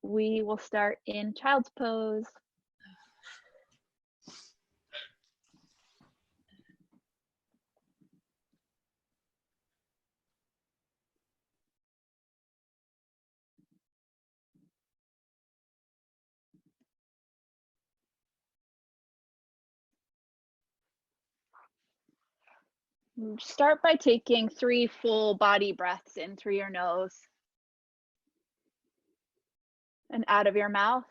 We will start in child's pose. Start by taking 3 full body breaths in through your nose and out of your mouth.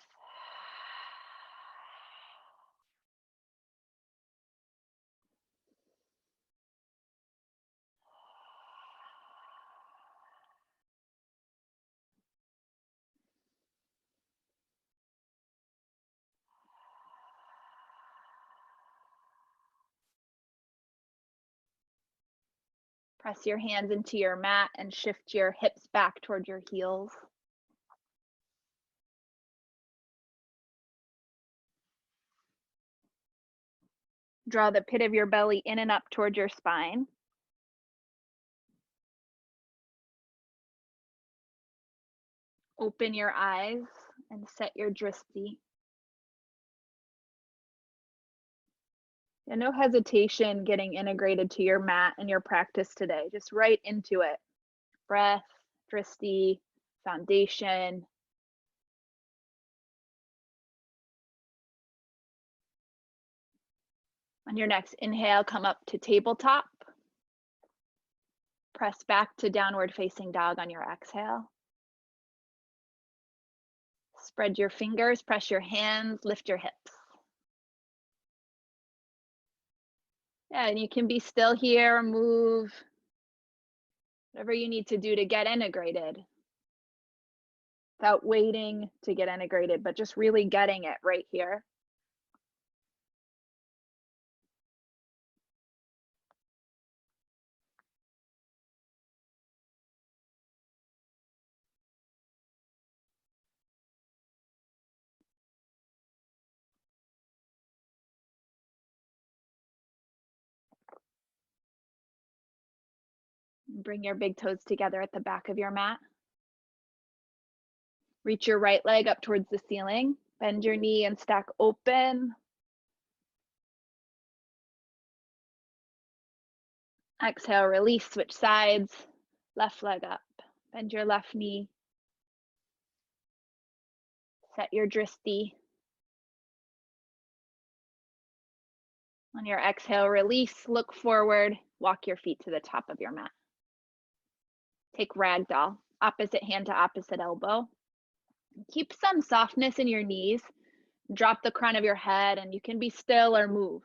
Press your hands into your mat and shift your hips back toward your heels. Draw the pit of your belly in and up toward your spine. Open your eyes and set your drishti. And no hesitation getting integrated to your mat and your practice today. Just right into it. Breath, drishti, foundation. On your next inhale, come up to tabletop. Press back to downward facing dog on your exhale. Spread your fingers, press your hands, lift your hips. Yeah, and you can be still here, move, whatever you need to do to get integrated without waiting to get integrated, but just really getting it right here. Bring your big toes together at the back of your mat. Reach your right leg up towards the ceiling. Bend your knee and stack open. Exhale, release, switch sides. Left leg up. Bend your left knee. Set your drishti. On your exhale, release, look forward, walk your feet to the top of your mat. Take ragdoll, opposite hand to opposite elbow. Keep some softness in your knees. Drop the crown of your head and you can be still or move.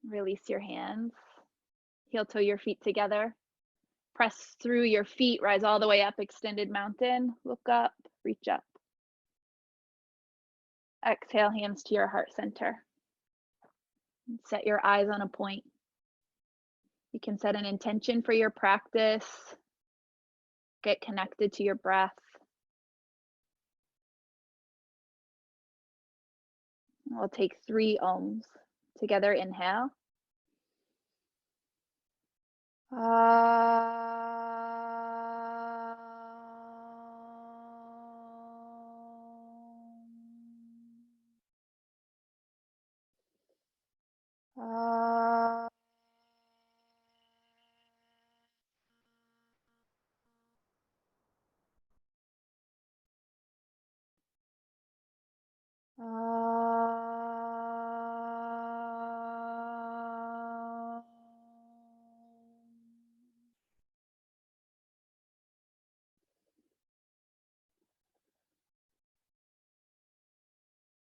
Release your hands. Heel toe your feet together. Press through your feet, rise all the way up, extended mountain. Look up, reach up. Exhale, hands to your heart center. Set your eyes on a point. You can set an intention for your practice. Get connected to your breath. We'll take 3 ohms. Together, inhale.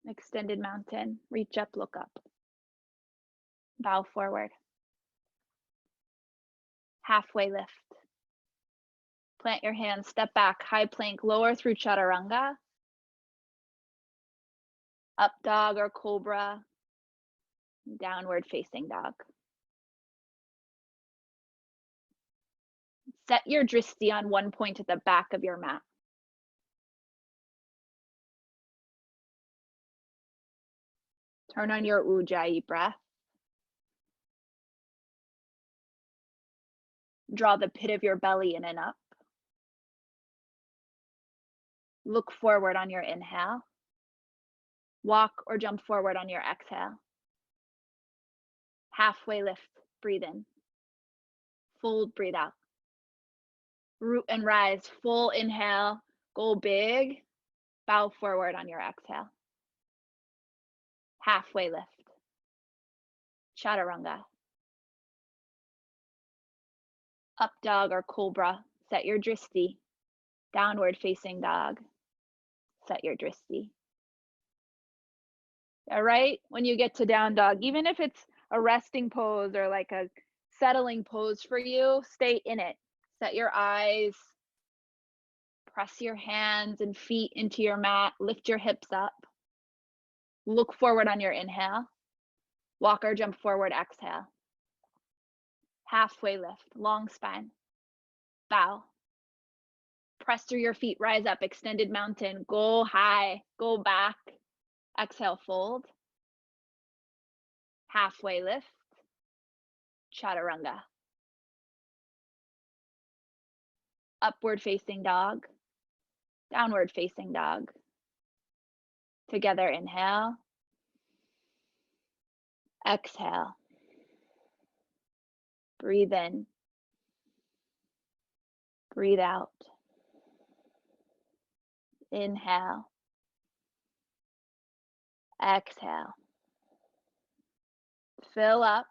Extended mountain, reach up, look up. Bow forward. Halfway lift. Plant your hands, step back, high plank, lower through chaturanga. Up dog or cobra. Downward facing dog. Set your drishti on one point at the back of your mat. Turn on your Ujjayi breath. Draw the pit of your belly in and up. Look forward on your inhale. Walk or jump forward on your exhale. Halfway lift, breathe in. Fold, breathe out. Root and rise, full inhale, go big. Bow forward on your exhale. Halfway lift. Chaturanga. Up dog or cobra, set your drishti. Downward facing dog, set your drishti. All right, when you get to down dog, even if it's a resting pose or like a settling pose for you, stay in it. Set your eyes, press your hands and feet into your mat, lift your hips up. Look forward on your inhale. Walk or jump forward, exhale. Halfway lift, long spine. Bow. Press through your feet, rise up, extended mountain. Go high, go back. Exhale, fold. Halfway lift. Chaturanga. Upward facing dog. Downward facing dog. Together, inhale. Exhale. Breathe in. Breathe out. Inhale. Exhale. Fill up.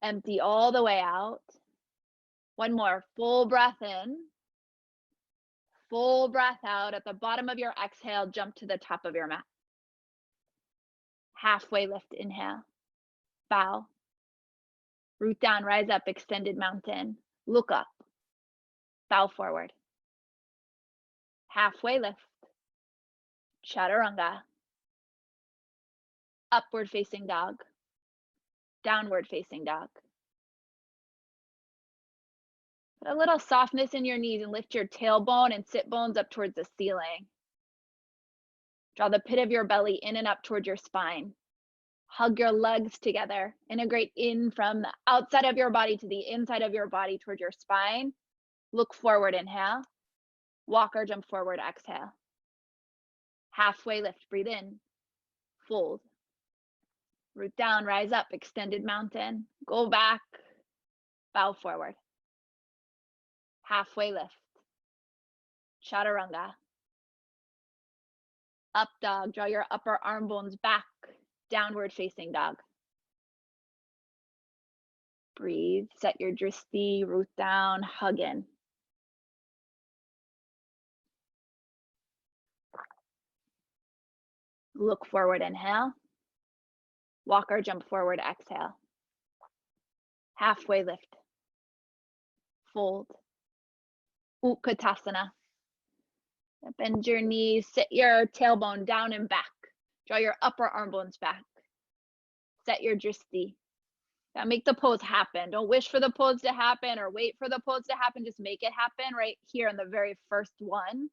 Empty all the way out. One more. Full breath in. Full breath out. At the bottom of your exhale, jump to the top of your mat. Halfway lift, inhale. Bow. Root down, rise up, extended mountain. Look up. Bow forward. Halfway lift. Chaturanga. Upward facing dog. Downward facing dog. Put a little softness in your knees and lift your tailbone and sit bones up towards the ceiling. Draw the pit of your belly in and up towards your spine. Hug your legs together. Integrate in from the outside of your body to the inside of your body towards your spine. Look forward, inhale. Walk or jump forward, exhale. Halfway lift, breathe in. Fold. Root down, rise up, extended mountain. Go back, bow forward. Halfway lift. Chaturanga. Up dog, draw your upper arm bones back. Downward facing dog. Breathe, set your drishti, root down, hug in. Look forward, inhale. Walk or jump forward, exhale. Halfway lift. Fold. Utkatasana. Bend your knees, sit your tailbone down and back. Draw your upper arm bones back. Set your drishti. Now make the pose happen. Don't wish for the pose to happen or wait for the pose to happen. Just make it happen right here in the very first one.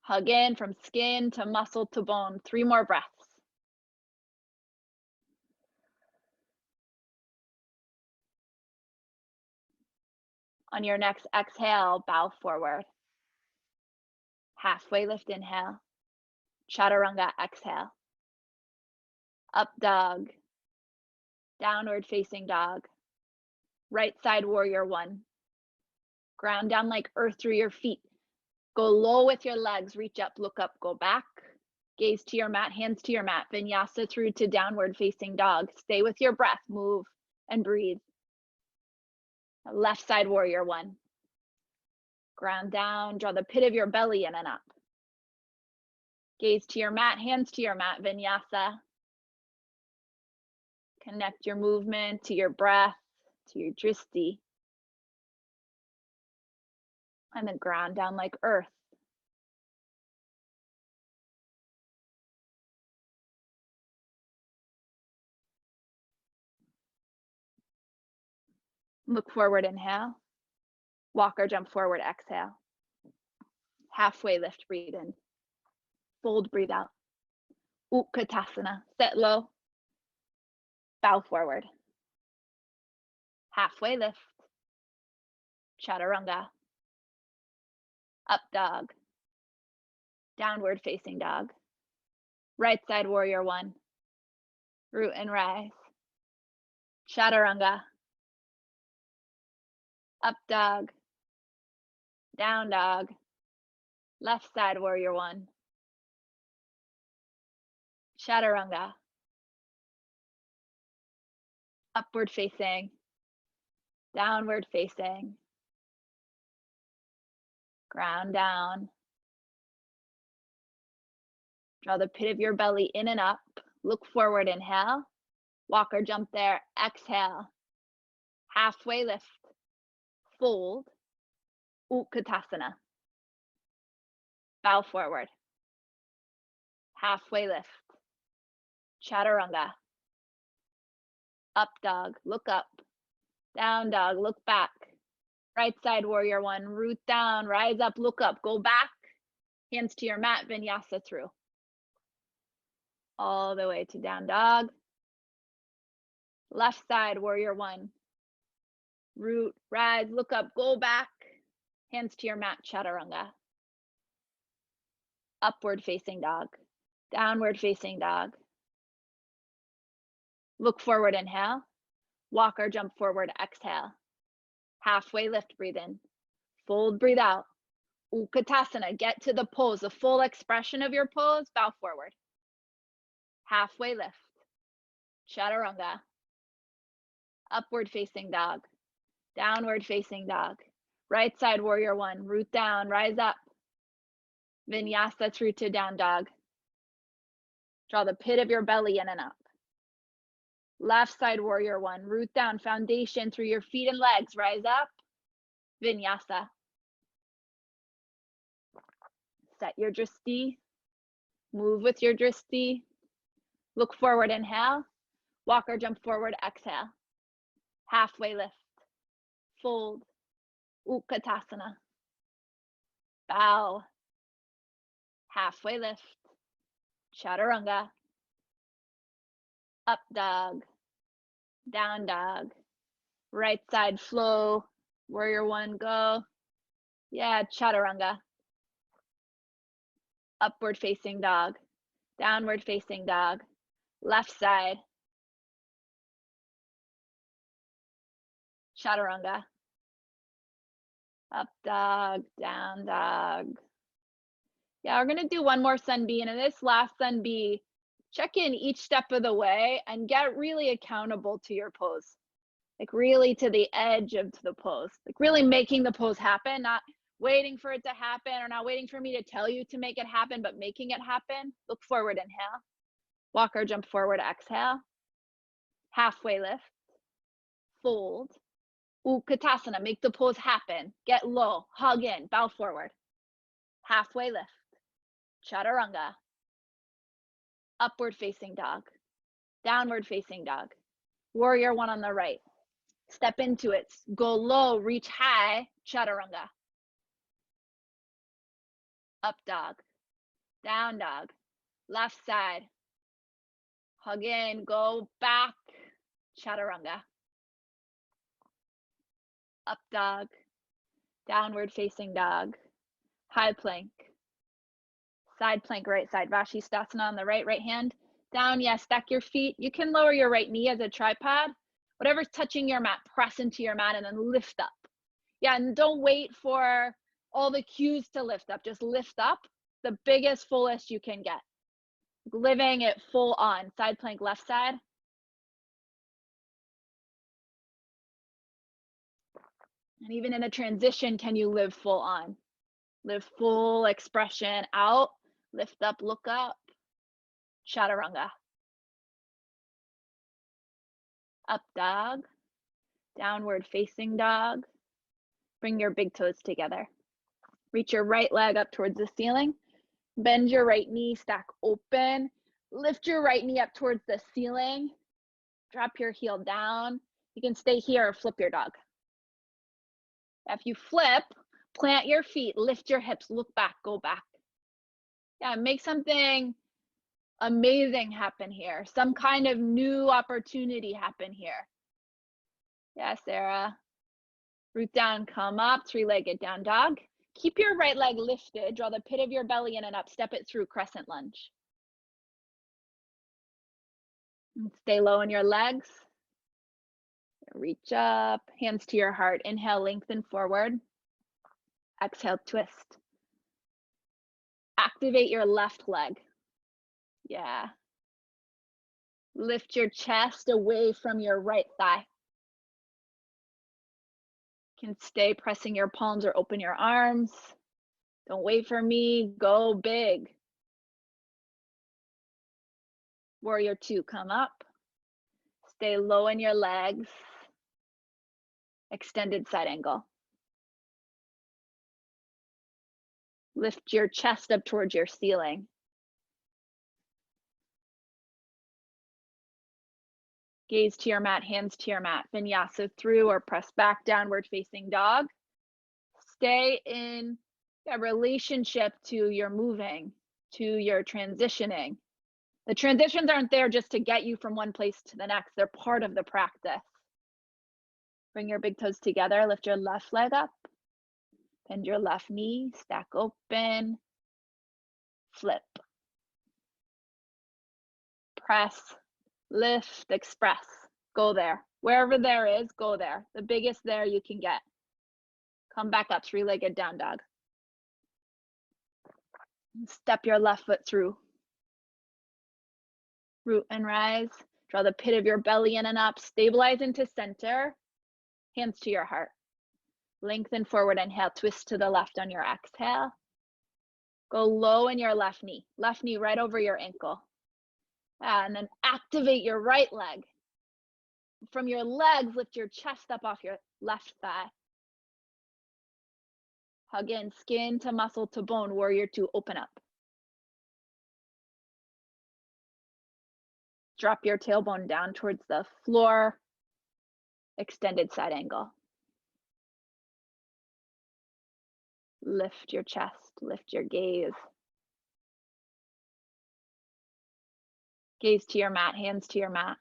Hug in from skin to muscle to bone. 3 more breaths. On your next exhale, bow forward. Halfway lift, inhale. Chaturanga, exhale. Up dog. Downward facing dog. Right side warrior 1. Ground down like earth through your feet. Go low with your legs, reach up, look up, go back. Gaze to your mat, hands to your mat. Vinyasa through to downward facing dog. Stay with your breath, move and breathe. Left side warrior 1. Ground down, draw the pit of your belly in and up. Gaze to your mat, hands to your mat, vinyasa. Connect your movement to your breath, to your drishti. And then ground down like earth. Look forward, inhale. Walk or jump forward, exhale. Halfway lift, breathe in. Fold, breathe out. Utkatasana, sit low. Bow forward. Halfway lift. Chaturanga. Up dog. Downward facing dog. Right side warrior one. Root and rise. Chaturanga. Up dog. Down dog. Left side warrior one. Chaturanga. Upward facing. Downward facing. Ground down. Draw the pit of your belly in and up. Look forward, inhale. Walk or jump there, exhale. Halfway lift. Fold. Utkatasana. Bow forward. Halfway lift. Chaturanga. Up dog, look up. Down dog, look back. Right side warrior one, root down, rise up, look up, go back. Hands to your mat, vinyasa through. All the way to down dog. Left side warrior one. Root, rise, look up, go back. Hands to your mat, chaturanga. Upward facing dog. Downward facing dog. Look forward, inhale. Walk or jump forward, exhale. Halfway lift, breathe in. Fold, breathe out. Utkatasana, get to the pose, the full expression of your pose, bow forward. Halfway lift. Chaturanga. Upward facing dog. Downward facing dog. Right side warrior one, root down, rise up. Vinyasa through to down dog. Draw the pit of your belly in and up. Left side warrior one, root down, foundation through your feet and legs, rise up. Vinyasa. Set your drishti. Move with your drishti. Look forward, inhale. Walk or jump forward, exhale. Halfway lift. Fold. Utkatasana. Bow. Halfway lift. Chaturanga. Up dog. Down dog. Right side flow. Warrior one, go. Yeah, chaturanga. Upward facing dog. Downward facing dog. Left side. Chaturanga. Up dog, down dog. Yeah, we're gonna do one more sun B, and in this last sun B, check in each step of the way and get really accountable to your pose. Like really to the edge of the pose. Like really making the pose happen, not waiting for it to happen or not waiting for me to tell you to make it happen, but making it happen. Look forward, inhale. Walk or jump forward, exhale. Halfway lift. Fold. Utkatasana, make the pose happen. Get low, hug in, bow forward. Halfway lift. Chaturanga. Upward facing dog. Downward facing dog. Warrior one on the right. Step into it. Go low, reach high. Chaturanga. Up dog. Down dog. Left side. Hug in, go back. Chaturanga. Up dog. Downward facing dog. High plank. Side plank, right side. Vashisthasana on the right, right hand. Down, yeah, stack your feet. You can lower your right knee as a tripod. Whatever's touching your mat, press into your mat and then lift up. Yeah, and don't wait for all the cues to lift up. Just lift up the biggest, fullest you can get. Living it full on. Side plank, left side. And even in a transition, can you live full on? Live full expression out. Lift up, look up. Chaturanga. Up dog. Downward facing dog. Bring your big toes together. Reach your right leg up towards the ceiling. Bend your right knee, stack open. Lift your right knee up towards the ceiling. Drop your heel down. You can stay here or flip your dog. If you flip, plant your feet, lift your hips, look back, go back. Yeah, make something amazing happen here. Some kind of new opportunity happen here. Yeah, Sarah. Root down, come up, three-legged down dog. Keep your right leg lifted. Draw the pit of your belly in and up. Step it through, crescent lunge. And stay low in your legs. Reach up, hands to your heart. Inhale, lengthen forward. Exhale, twist. Activate your left leg. Yeah. Lift your chest away from your right thigh. Can stay pressing your palms or open your arms. Don't wait for me, go big. Warrior two, come up. Stay low in your legs. Extended side angle. Lift your chest up towards your ceiling. Gaze to your mat, hands to your mat. Vinyasa through or press back, downward facing dog. Stay in a relationship to your moving, to your transitioning. The transitions aren't there just to get you from one place to the next. They're part of the practice. Bring your big toes together. Lift your left leg up. Bend your left knee. Stack open. Flip. Press. Lift. Express. Go there. Wherever there is, go there. The biggest there you can get. Come back up, three-legged down dog. Step your left foot through. Root and rise. Draw the pit of your belly in and up. Stabilize into center. Hands to your heart. Lengthen forward, inhale, twist to the left on your exhale. Go low in your left knee right over your ankle. And then activate your right leg. From your legs, lift your chest up off your left thigh. Hug in, skin to muscle to bone, warrior two, open up. Drop your tailbone down towards the floor. Extended side angle. Lift your chest, lift your gaze. Gaze to your mat, hands to your mat.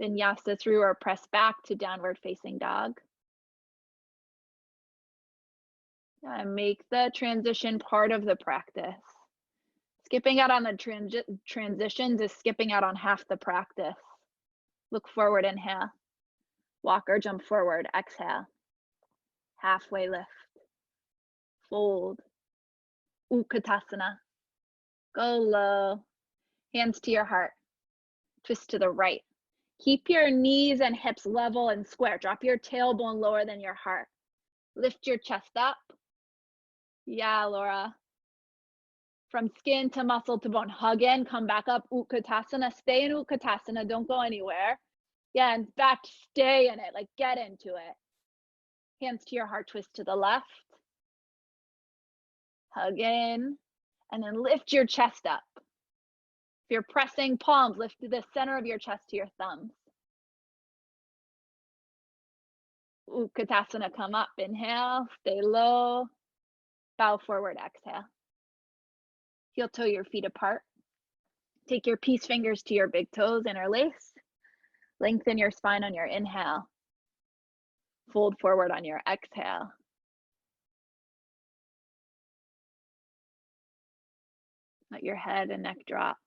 Vinyasa through or press back to downward facing dog. And make the transition part of the practice. Skipping out on the transitions is skipping out on half the practice. Look forward, inhale. Walk or jump forward, exhale. Halfway lift. Fold. Utkatasana. Go low. Hands to your heart. Twist to the right. Keep your knees and hips level and square. Drop your tailbone lower than your heart. Lift your chest up. Yeah, Laura. From skin to muscle to bone. Hug in, come back up. Utkatasana. Stay in Utkatasana. Don't go anywhere. Yeah, in fact, stay in it. Like, get into it. Hands to your heart. Twist to the left. Hug in. And then lift your chest up. If you're pressing palms, lift to the center of your chest to your thumbs. Utkatasana, come up. Inhale. Stay low. Bow forward. Exhale. Heel toe your feet apart. Take your peace fingers to your big toes, interlace. Lengthen your spine on your inhale. Fold forward on your exhale. Let your head and neck drop.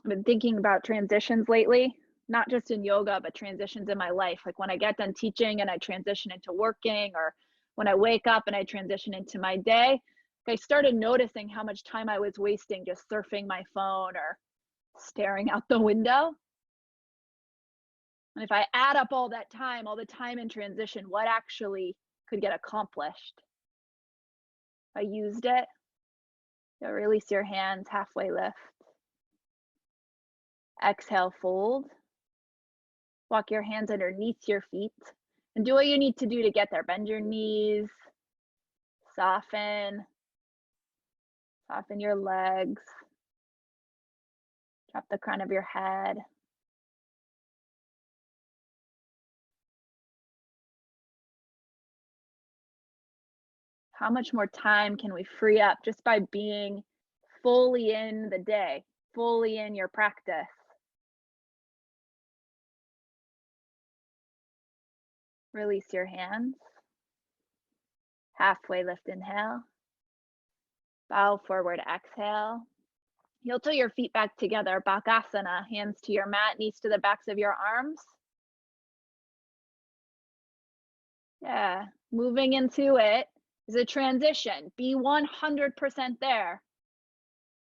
I've been thinking about transitions lately, not just in yoga, but transitions in my life. Like when I get done teaching and I transition into working, or when I wake up and I transition into my day, I started noticing how much time I was wasting just surfing my phone or staring out the window. And if I add up all that time, all the time in transition, what actually could get accomplished? I used it. So release your hands, halfway lift. Exhale, fold. Walk your hands underneath your feet and do what you need to do to get there. Bend your knees, soften your legs, drop the crown of your head. How much more time can we free up just by being fully in the day, fully in your practice? Release your hands. Halfway lift, inhale. Bow forward, exhale. Heel toe your feet back together, Bakasana, hands to your mat, knees to the backs of your arms. Yeah, moving into it is a transition. Be 100% there.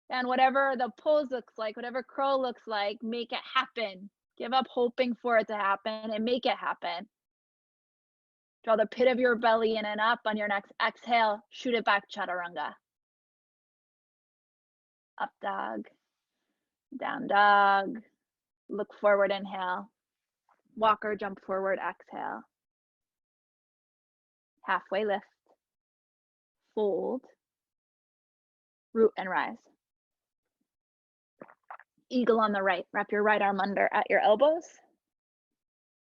And whatever the pose looks like, whatever curl looks like, make it happen. Give up hoping for it to happen and make it happen. Draw the pit of your belly in and up. On your next exhale, shoot it back, chaturanga. Up dog, down dog, look forward, inhale. Walker, jump forward, exhale. Halfway lift, fold, root and rise. Eagle on the right, wrap your right arm under at your elbows.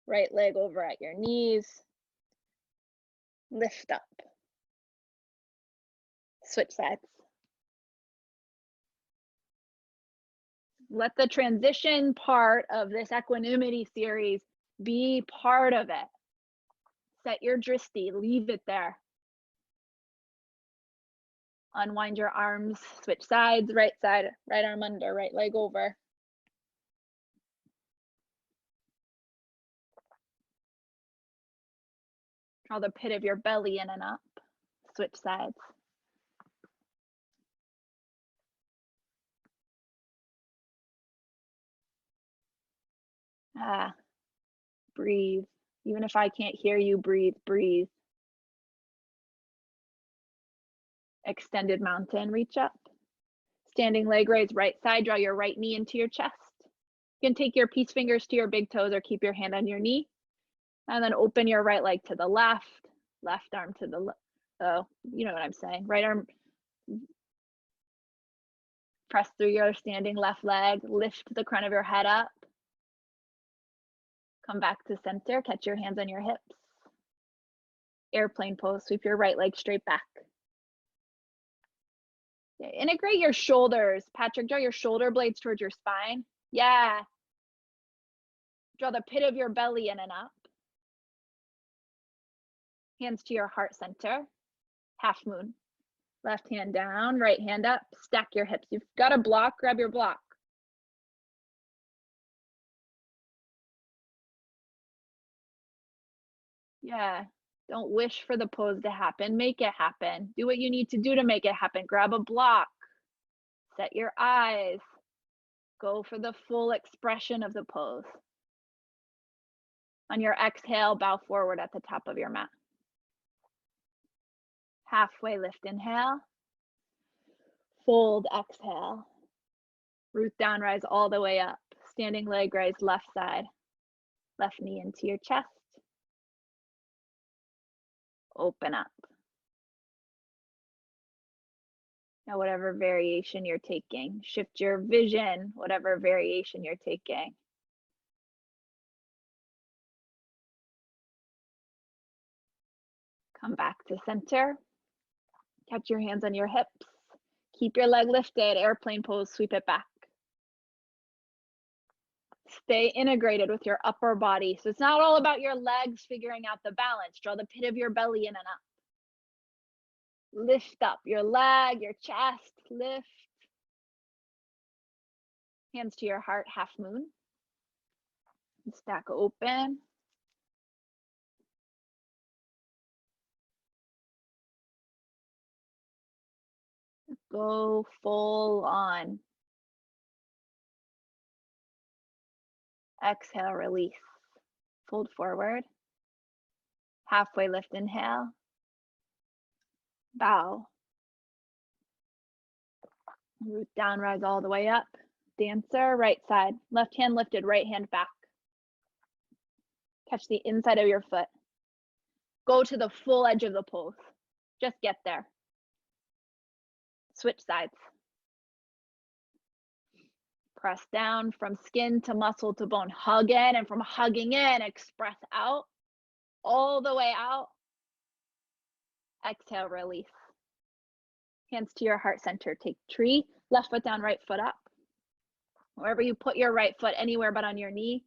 Right leg over at your knees. Lift up. Switch sides. Let the transition part of this equanimity series be part of it. Set your drishti, leave it there. Unwind your arms, switch sides, right side, right arm under, right leg over. Draw the pit of your belly in and up. Switch sides. Breathe. Even if I can't hear you, breathe, breathe. Extended mountain, reach up. Standing leg raise, right side, draw your right knee into your chest. You can take your peace fingers to your big toes or keep your hand on your knee. And then open your right leg to the left arm to the left. Oh, you know what I'm saying. Right arm, press through your standing left leg, lift the crown of your head up. Come back to center, catch your hands on your hips. Airplane pose, sweep your right leg straight back. Okay, integrate your shoulders. Patrick, draw your shoulder blades towards your spine. Yeah. Draw the pit of your belly in and up. Hands to your heart center. Half moon. Left hand down, right hand up. Stack your hips. You've got a block, grab your block. Yeah. Don't wish for the pose to happen. Make it happen. Do what you need to do to make it happen. Grab a block. Set your eyes. Go for the full expression of the pose. On your exhale, bow forward at the top of your mat. Halfway lift, inhale. Fold, exhale. Root down, rise all the way up. Standing leg raise, left side. Left knee into your chest. Open up. Now, whatever variation you're taking, shift your vision, whatever variation you're taking. Come back to center. Catch your hands on your hips. Keep your leg lifted, airplane pose, sweep it back. Stay integrated with your upper body. So it's not all about your legs figuring out the balance. Draw the pit of your belly in and up. Lift up your leg, your chest, lift. Hands to your heart, half moon. Stack open. Go full on. Exhale, release. Fold forward. Halfway lift, inhale. Bow. Root down, rise all the way up. Dancer, right side. Left hand lifted, right hand back. Catch the inside of your foot. Go to the full edge of the pose. Just get there. Switch sides. Press down from skin to muscle to bone. Hug in, and from hugging in, express out. All the way out. Exhale, release. Hands to your heart center. Take tree, left foot down, right foot up. Wherever you put your right foot, anywhere but on your knee,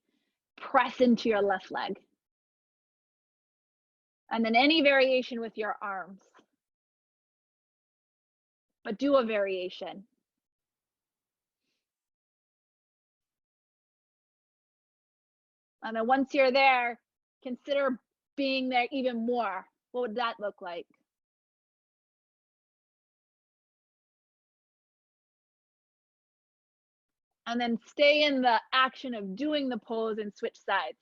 press into your left leg. And then any variation with your arms. But do a variation. And then once you're there, consider being there even more. What would that look like? And then stay in the action of doing the pose and switch sides.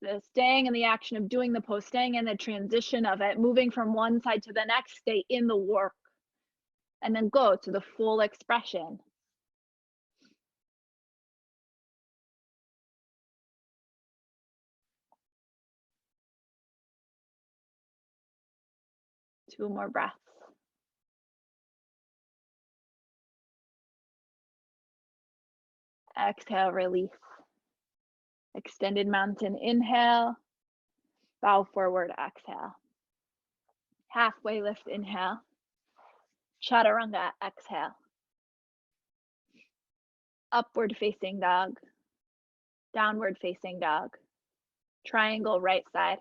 So staying in the action of doing the pose, staying in the transition of it, moving from one side to the next, stay in the work. And then go to the full expression. Two more breaths. Exhale, release. Extended mountain, inhale. Bow forward, exhale. Halfway lift, inhale. Chaturanga, exhale. Upward facing dog. Downward facing dog. Triangle, right side.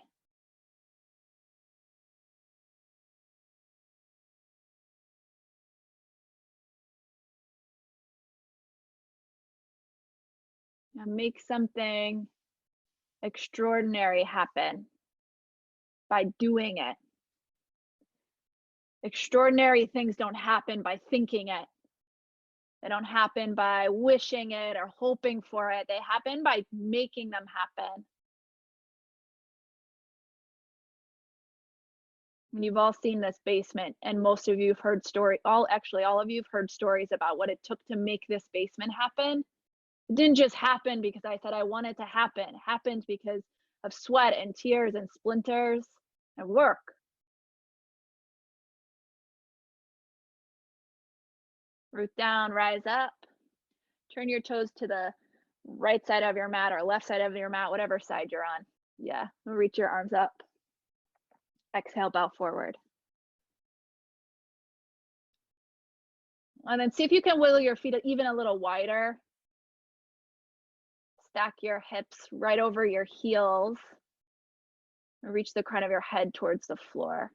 Now make something extraordinary happen by doing it. Extraordinary things don't happen by thinking it. They don't happen by wishing it or hoping for it. They happen by making them happen. And you've all seen this basement, and most of you have heard all of you have heard stories about what it took to make this basement happen. It didn't just happen because I said I want it to happen. It happened because of sweat and tears and splinters and work. Root down, rise up. Turn your toes to the right side of your mat or left side of your mat, whatever side you're on. Yeah, reach your arms up. Exhale, bow forward. And then see if you can wiggle your feet even a little wider. Stack your hips right over your heels. And reach the crown of your head towards the floor.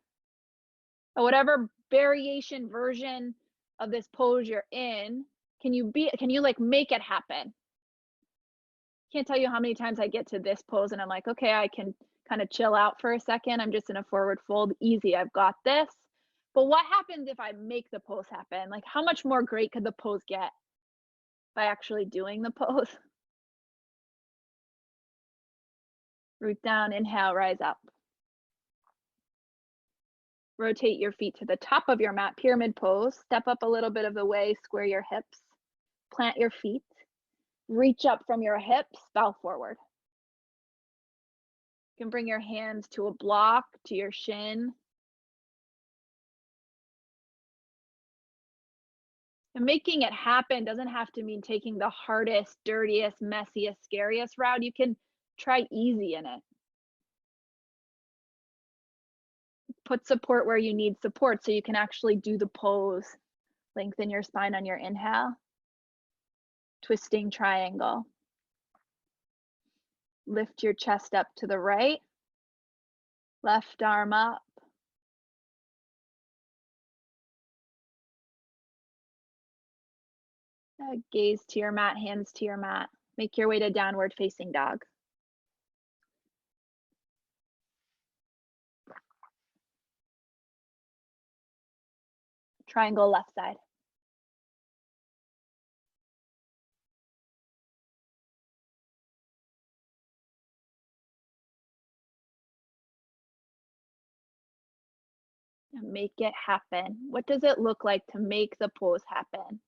Or whatever variation version of this pose you're in, can you like make it happen? Can't tell you how many times I get to this pose and I'm like, okay, I can kind of chill out for a second. I'm just in a forward fold. Easy, I've got this. But what happens if I make the pose happen? Like, how much more great could the pose get by actually doing the pose? Root down, inhale, rise up. Rotate your feet to the top of your mat, pyramid pose. Step up a little bit of the way, square your hips. Plant your feet. Reach up from your hips, bow forward. You can bring your hands to a block, to your shin. And making it happen doesn't have to mean taking the hardest, dirtiest, messiest, scariest route. You can try easy in it. Put support where you need support so you can actually do the pose. Lengthen your spine on your inhale. Twisting triangle. Lift your chest up to the right. Left arm up. Gaze to your mat, hands to your mat. Make your way to downward facing dog. Triangle left side. And make it happen. What does it look like to make the pose happen?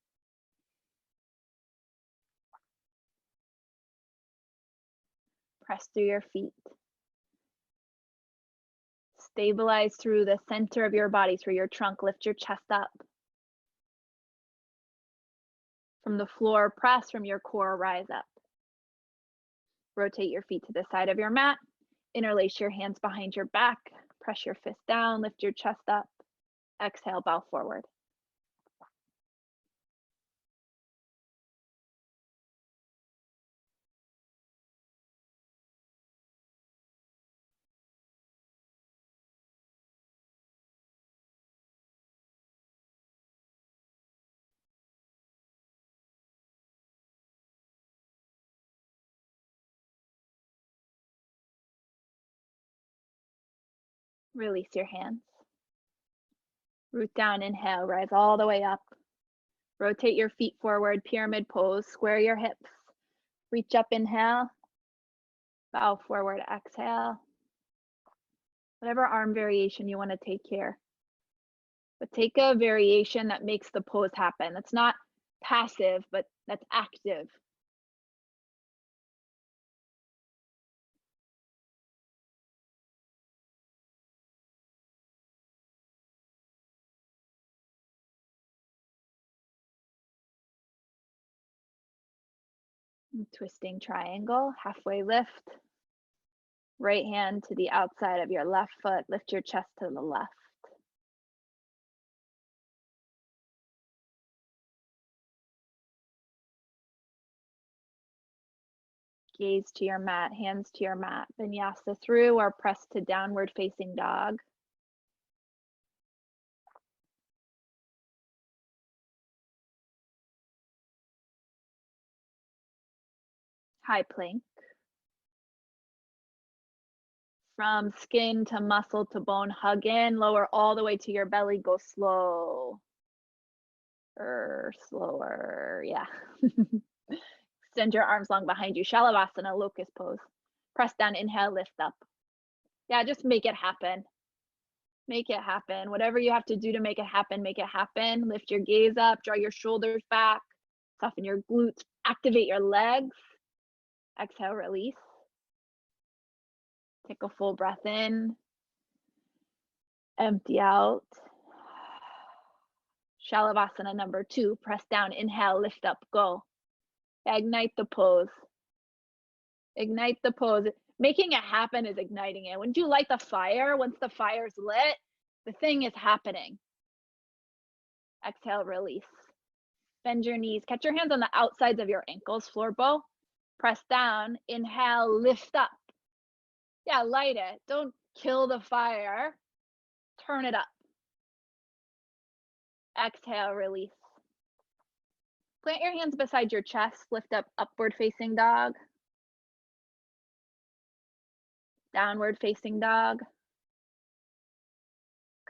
Press through your feet. Stabilize through the center of your body, through your trunk. Lift your chest up. From the floor, press. From your core, rise up. Rotate your feet to the side of your mat. Interlace your hands behind your back. Press your fist down, lift your chest up. Exhale, bow forward. Release your hands. Root down, inhale, rise all the way up. Rotate your feet forward, pyramid pose, square your hips. Reach up, inhale. Bow forward, exhale. Whatever arm variation you want to take here. But take a variation that makes the pose happen. That's not passive, but that's active. Twisting triangle, halfway lift. Right hand to the outside of your left foot. Lift your chest to the left. Gaze to your mat, hands to your mat. Vinyasa through or press to downward facing dog. High plank. From skin to muscle to bone, hug in, lower all the way to your belly, go slow. Or slower, yeah. Extend your arms long behind you. Shalavasana, locust pose. Press down, inhale, lift up. Yeah, just make it happen. Make it happen. Whatever you have to do to make it happen, make it happen. Lift your gaze up, draw your shoulders back, soften your glutes, activate your legs. Exhale, release. Take a full breath in. Empty out. Shalavasana number 2. Press down, inhale, lift up, go. Ignite the pose. Ignite the pose. Making it happen is igniting it. When you light the fire, once the fire's lit, the thing is happening. Exhale, release. Bend your knees. Catch your hands on the outsides of your ankles, floor bow. Press down, inhale, lift up. Yeah, light it. Don't kill the fire. Turn it up. Exhale, release. Plant your hands beside your chest. Lift up, upward facing dog. Downward facing dog.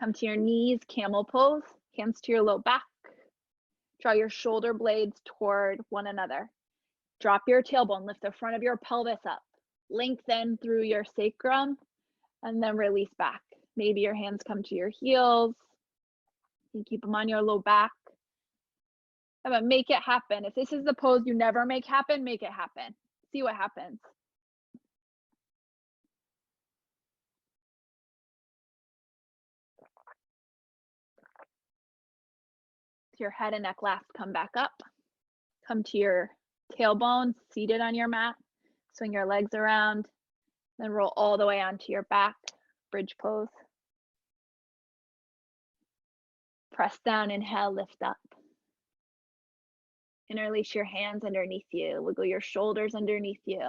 Come to your knees, camel pose. Hands to your low back. Draw your shoulder blades toward one another. Drop your tailbone, lift the front of your pelvis up. Lengthen through your sacrum, and then release back. Maybe your hands come to your heels. You keep them on your low back. But make it happen. If this is the pose you never make happen, make it happen. See what happens. Your head and neck last, come back up. Come to your tailbone, seated on your mat. Swing your legs around, then roll all the way onto your back, bridge pose. Press down, inhale, lift up. Interlace your hands underneath you. Wiggle your shoulders underneath you.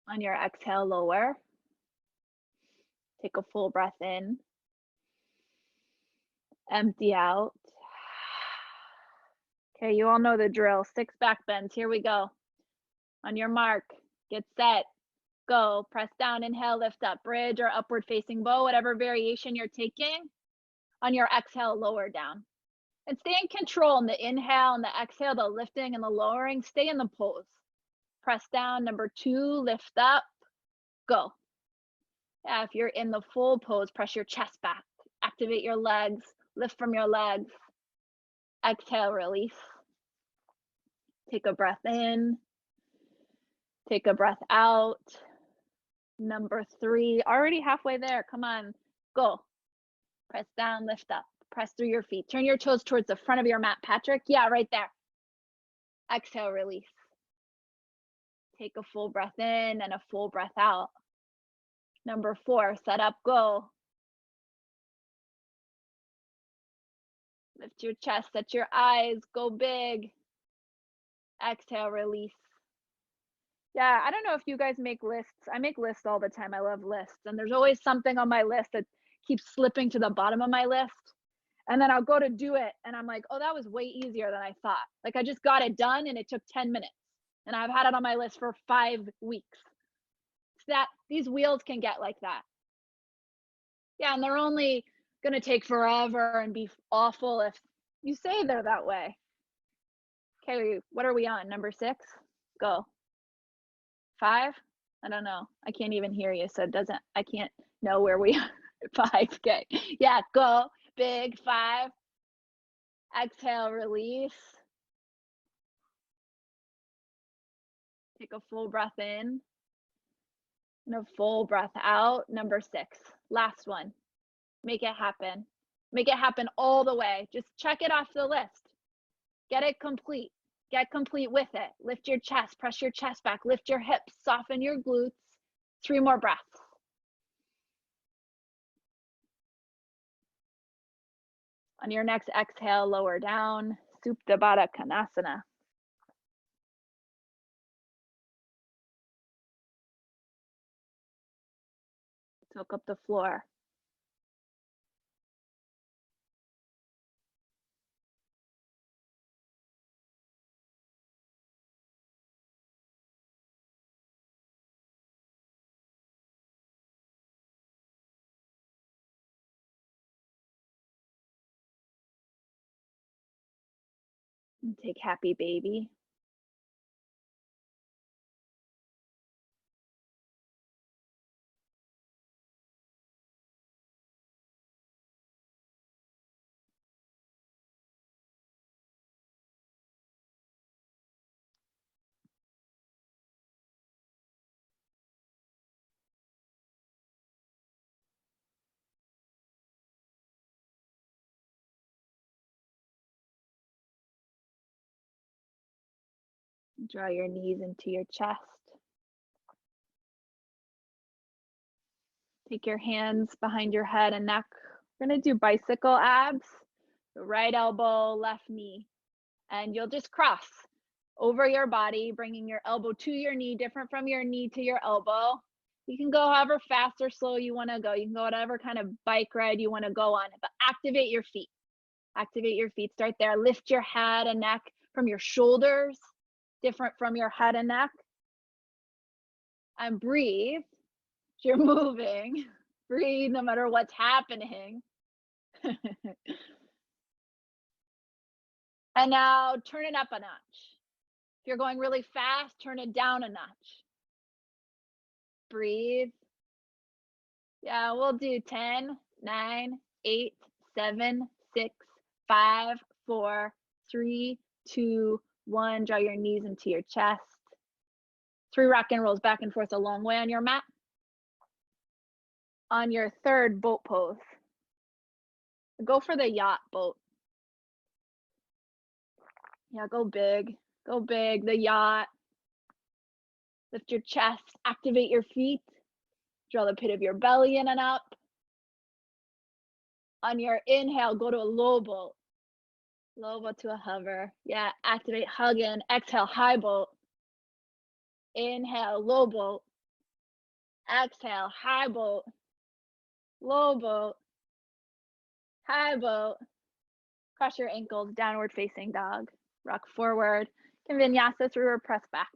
On your exhale, lower. Take a full breath in. Empty out. Okay, you all know the drill. 6 back bends. Here we go. On your mark, get set, go. Press down, inhale, lift up. Bridge or upward facing bow, whatever variation you're taking. On your exhale, lower down. And stay in control in the inhale and the exhale, the lifting and the lowering. Stay in the pose. Press down, number 2, lift up, go. Yeah, if you're in the full pose, press your chest back. Activate your legs, lift from your legs. Exhale, release. Take a breath in. Take a breath out. Number 3, already halfway there. Come on, go. Press down, lift up. Press through your feet. Turn your toes towards the front of your mat, Patrick. Yeah, right there. Exhale, release. Take a full breath in and a full breath out. Number 4, set up, go. Lift your chest, set your eyes, go big. Exhale, release. Yeah, I don't know if you guys make lists. I make lists all the time. I love lists. And there's always something on my list that keeps slipping to the bottom of my list. And then I'll go to do it and I'm like, oh, that was way easier than I thought. Like I just got it done and it took 10 minutes. And I've had it on my list for 5 weeks. It's that these wheels can get like that. Yeah, and they're only gonna take forever and be awful if you say they're that way. Okay, what are we on? Number 6? Go. 5? I don't know. I can't even hear you, so I can't know where we are. 5, okay. Yeah, go. Big 5. Exhale, release. Take a full breath in and a full breath out. Number 6, last one. Make it happen. Make it happen all the way. Just check it off the list. Get it complete. Get complete with it. Lift your chest, press your chest back, lift your hips, soften your glutes. 3 more breaths. On your next exhale, lower down, Supta Baddha Konasana. Soak up the floor. And take happy baby. Draw your knees into your chest. Take your hands behind your head and neck. We're gonna do bicycle abs. The right elbow, left knee. And you'll just cross over your body, bringing your elbow to your knee, different from your knee to your elbow. You can go however fast or slow you wanna go. You can go whatever kind of bike ride you wanna go on, but activate your feet. Activate your feet, start there. Lift your head and neck from your shoulders, different from your head and neck. And breathe. You're moving. Breathe no matter what's happening. And now turn it up a notch. If you're going really fast, turn it down a notch. Breathe. Yeah, we'll do 10, 9, 8, 7, 6, 5, 4, 3, 2, 1. Draw your knees into your chest. 3 rock and rolls back and forth a long way on your mat. On your third boat pose, go for the yacht boat. Yeah, go big, the yacht. Lift your chest, activate your feet. Draw the pit of your belly in and up. On your inhale, go to a low boat. Low boat to a hover. Yeah, activate, hug in. Exhale, high boat. Inhale, low boat. Exhale, high boat. Low boat. High boat. Cross your ankles, downward facing dog. Rock forward. Can vinyasa through or press back.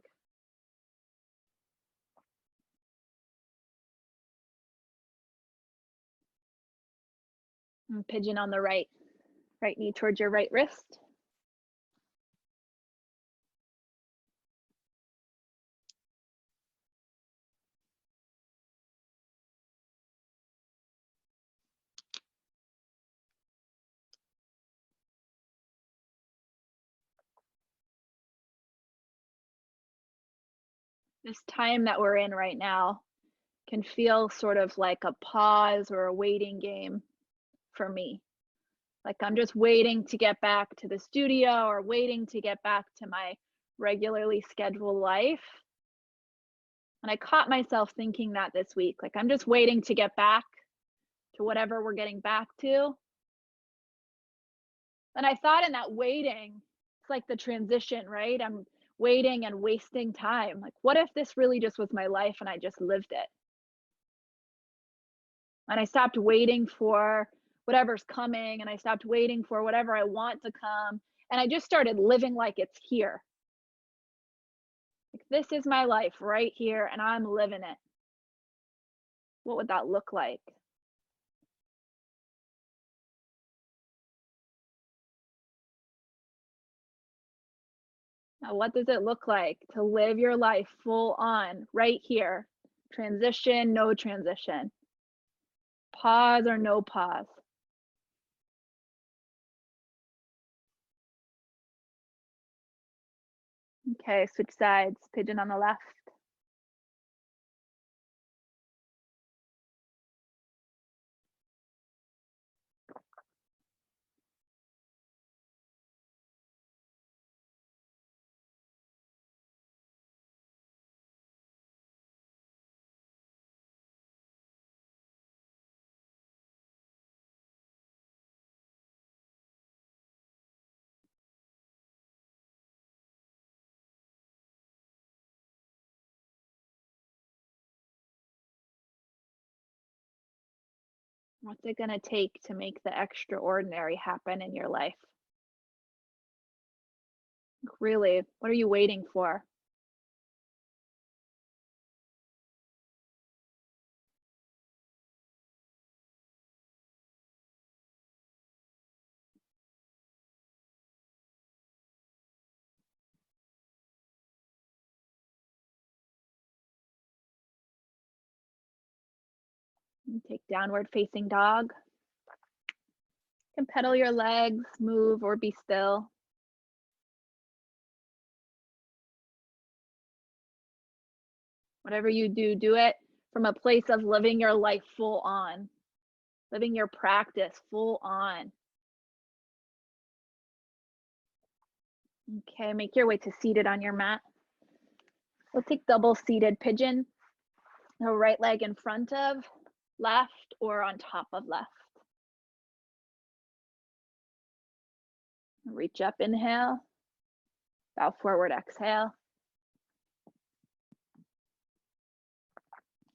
And pigeon on the right knee towards your right wrist. This time that we're in right now can feel sort of like a pause or a waiting game for me. Like I'm just waiting to get back to the studio or waiting to get back to my regularly scheduled life. And I caught myself thinking that this week, like, I'm just waiting to get back to whatever we're getting back to. And I thought in that waiting, it's like the transition, right? I'm waiting and wasting time. Like, what if this really just was my life and I just lived it? And I stopped waiting for whatever's coming and I stopped waiting for whatever I want to come. And I just started living like it's here. Like, this is my life right here and I'm living it. What would that look like? Now, what does it look like to live your life full on right here? Transition, no transition. Pause or no pause. Okay, switch sides. Pigeon on the left. What's it going to take to make the extraordinary happen in your life? Really, what are you waiting for? Take downward facing dog. You can pedal your legs, move, or be still. Whatever you do, do it from a place of living your life full on, living your practice full on. Okay, make your way to seated on your mat. We'll take double seated pigeon. The right leg in front of left or on top of left. Reach up, inhale. Bow forward, exhale.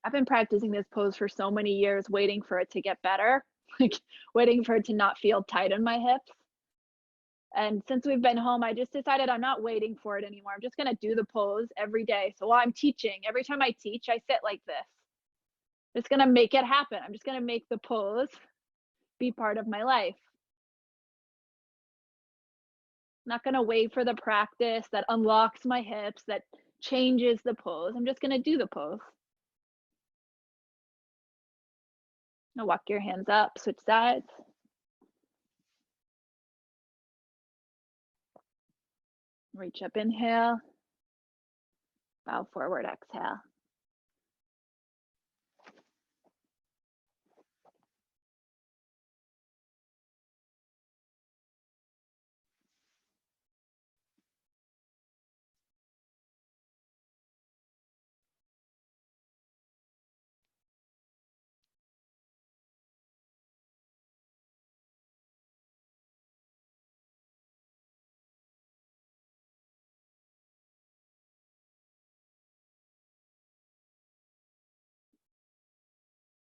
I've been practicing this pose for so many years, waiting for it to get better, like waiting for it to not feel tight in my hips. And since we've been home, I just decided I'm not waiting for it anymore. I'm just going to do the pose every day. So while I'm teaching, every time I teach, I sit like this. I'm just going to make it happen. I'm just going to make the pose be part of my life. I'm not going to wait for the practice that unlocks my hips, that changes the pose. I'm just going to do the pose. Now walk your hands up, switch sides. Reach up, inhale. Bow forward, exhale.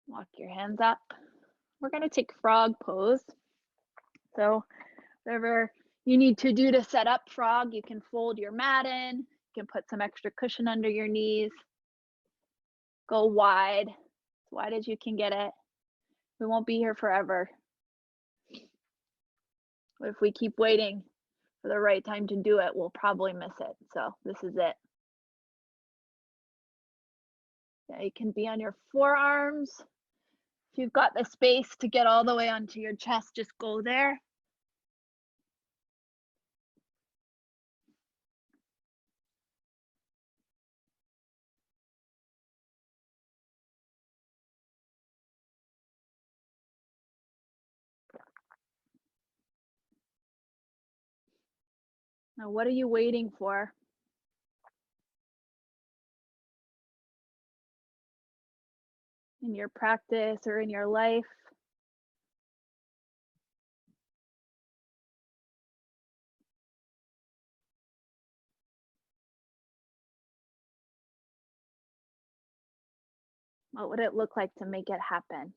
Walk your hands up. We're going to take frog pose. So whatever you need to do to set up frog, you can fold your mat in, you can put some extra cushion under your knees. Go wide, as wide as you can get it. We won't be here forever. But if we keep waiting for the right time to do it, we'll probably miss it. So this is it. Yeah, you can be on your forearms. If you've got the space to get all the way onto your chest, just go there. Now, what are you waiting for? in your practice or in your life. What would it look like to make it happen?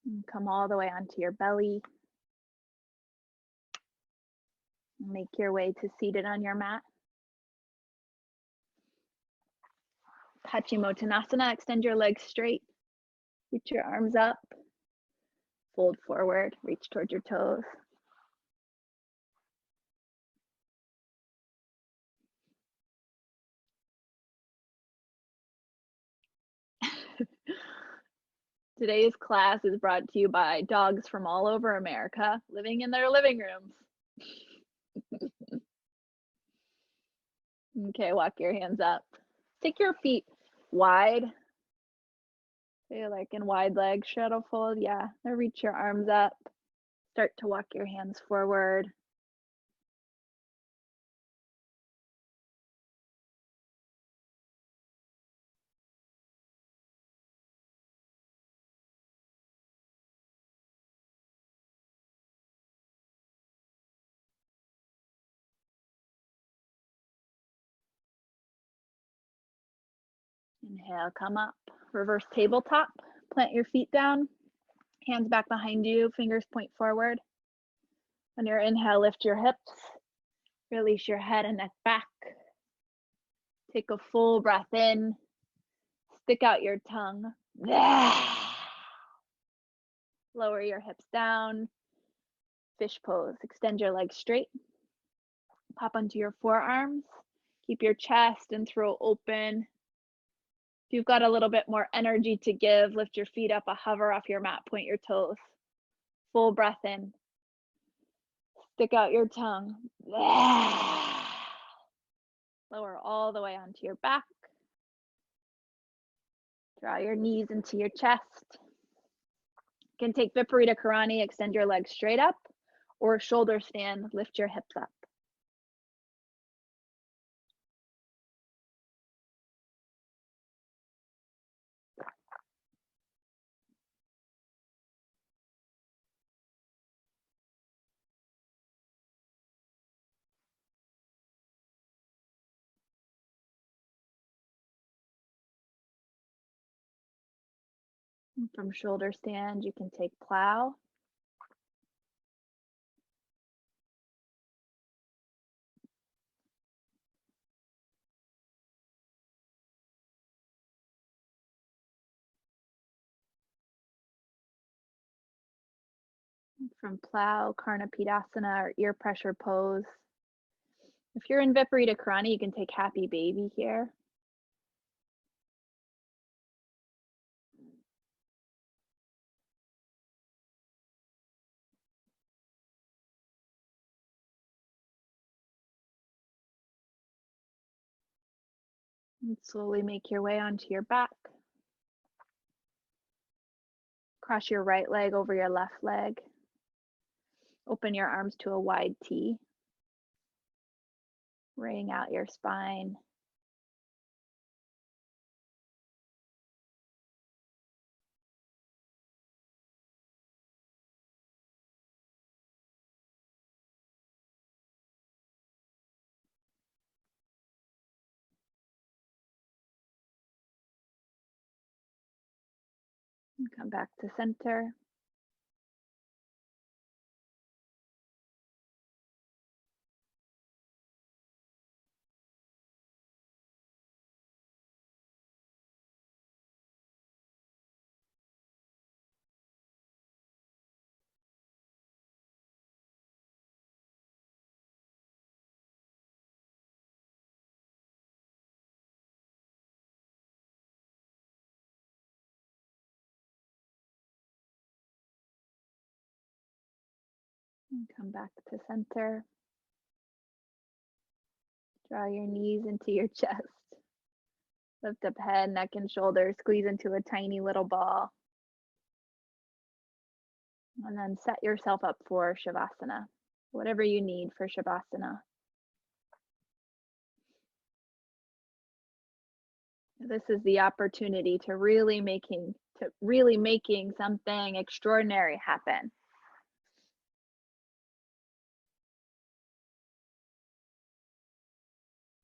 And come all the way onto your belly. Make your way to seated on your mat. Paschimottanasana, extend your legs straight. Reach your arms up. Fold forward, reach towards your toes. Today's class is brought to you by dogs from all over America living in their living rooms. Okay, walk your hands up. Take your feet wide. So like in wide leg shuttle fold. Yeah, now reach your arms up. Start to walk your hands forward. Inhale, come up. Reverse tabletop. Plant your feet down. Hands back behind you. Fingers point forward. On your inhale, lift your hips. Release your head and neck back. Take a full breath in. Stick out your tongue. Lower your hips down. Fish pose. Extend your legs straight. Pop onto your forearms. Keep your chest and throat open. If you've got a little bit more energy to give, lift your feet up, a hover off your mat, point your toes. Full breath in. Stick out your tongue. Lower all the way onto your back. Draw your knees into your chest. You can take Viparita Karani, extend your legs straight up, or shoulder stand, lift your hips up. And from shoulder stand, you can take plow. From plow, Karnapidasana, or ear pressure pose. If you're in Viparita Karani, you can take happy baby here. And slowly make your way onto your back. Cross your right leg over your left leg. Open your arms to a wide T. Raying out your spine. And come back to center. And come back to center. Draw your knees into your chest. Lift up head, neck, and shoulders. Squeeze into a tiny little ball. And then set yourself up for Shavasana. Whatever you need for Shavasana. This is the opportunity to really making something extraordinary happen.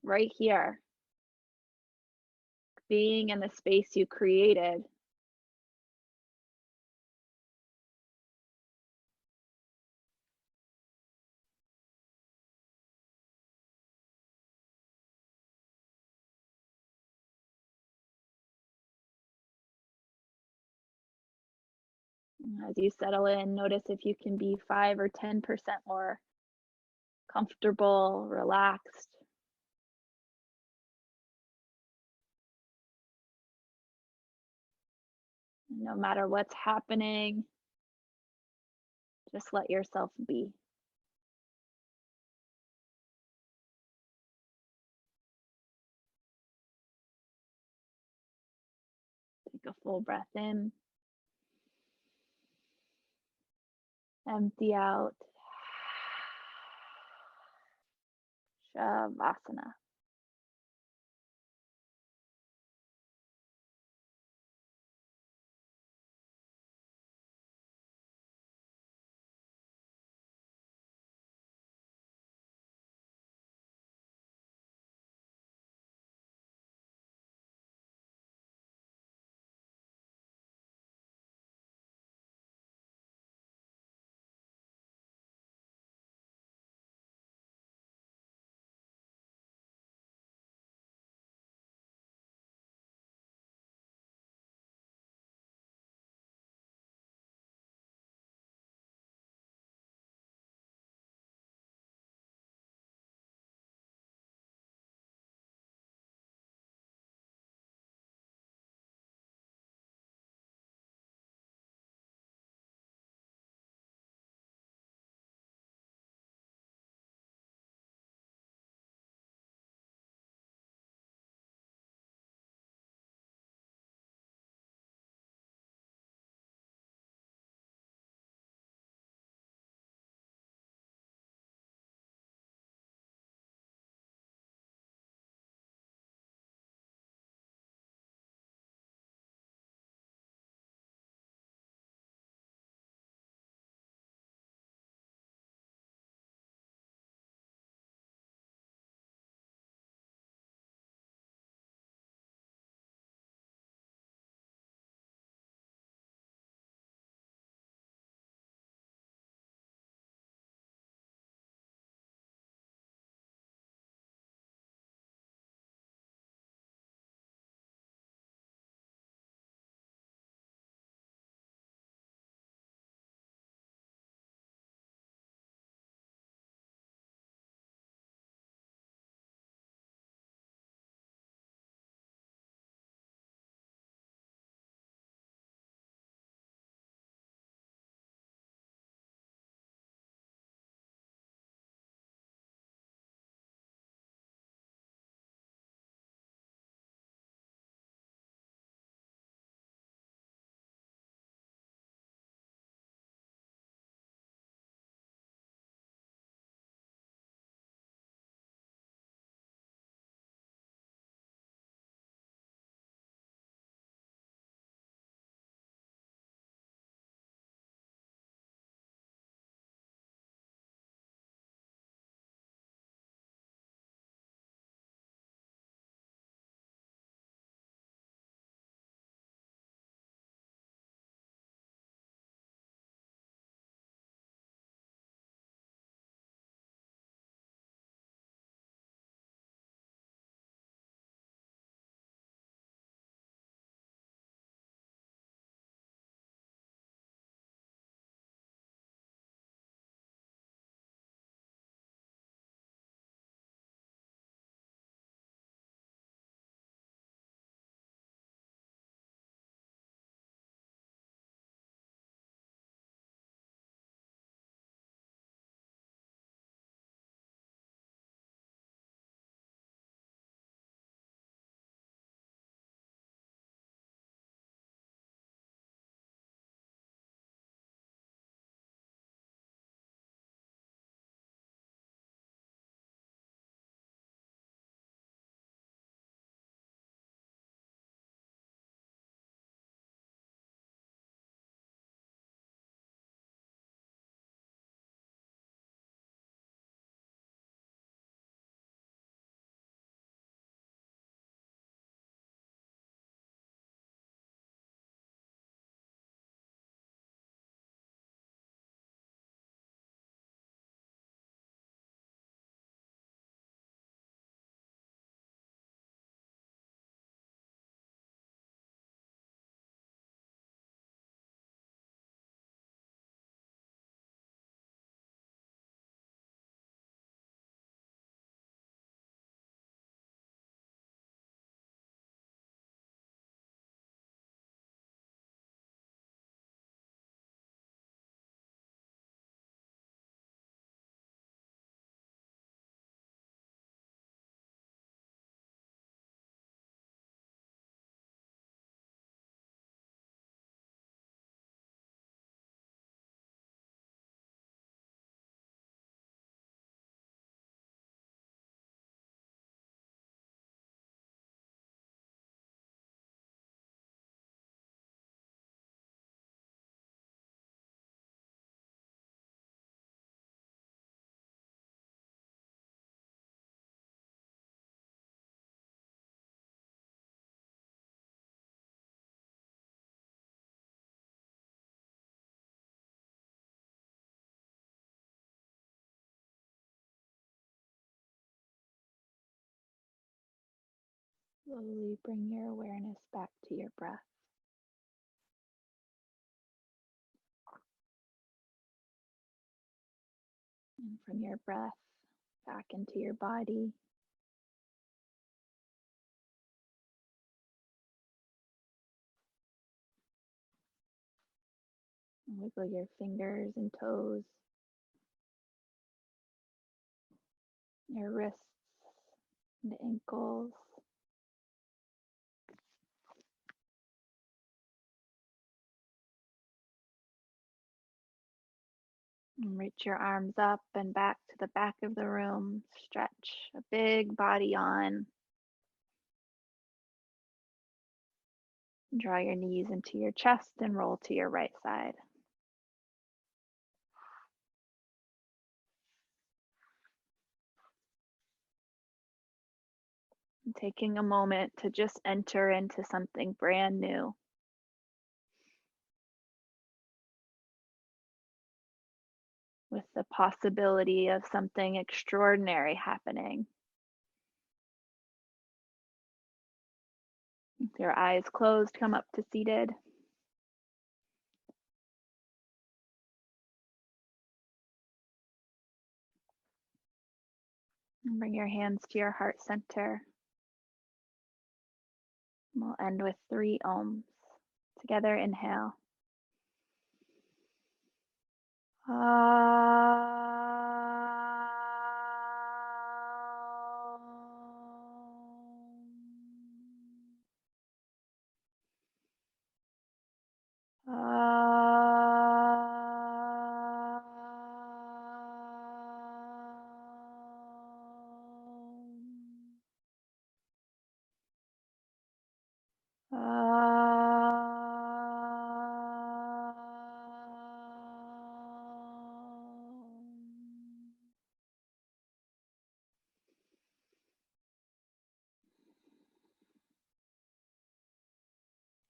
Right here, being in the space you created. As you settle in, notice if you can be 5 or 10% more comfortable, relaxed. No matter what's happening, just let yourself be. Take a full breath in, empty out. Shavasana. Slowly bring your awareness back to your breath. And from your breath back into your body. Wiggle your fingers and toes, your wrists and ankles. And reach your arms up and back to the back of the room. Stretch a big body yawn. Draw your knees into your chest and roll to your right side. And taking a moment to just enter into something brand new. With the possibility of something extraordinary happening. With your eyes closed, come up to seated. And bring your hands to your heart center. And we'll end with 3 ohms. Together, inhale.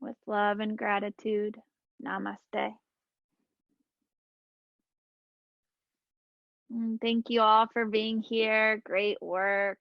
With love and gratitude, namaste. And thank you all for being here. Great work.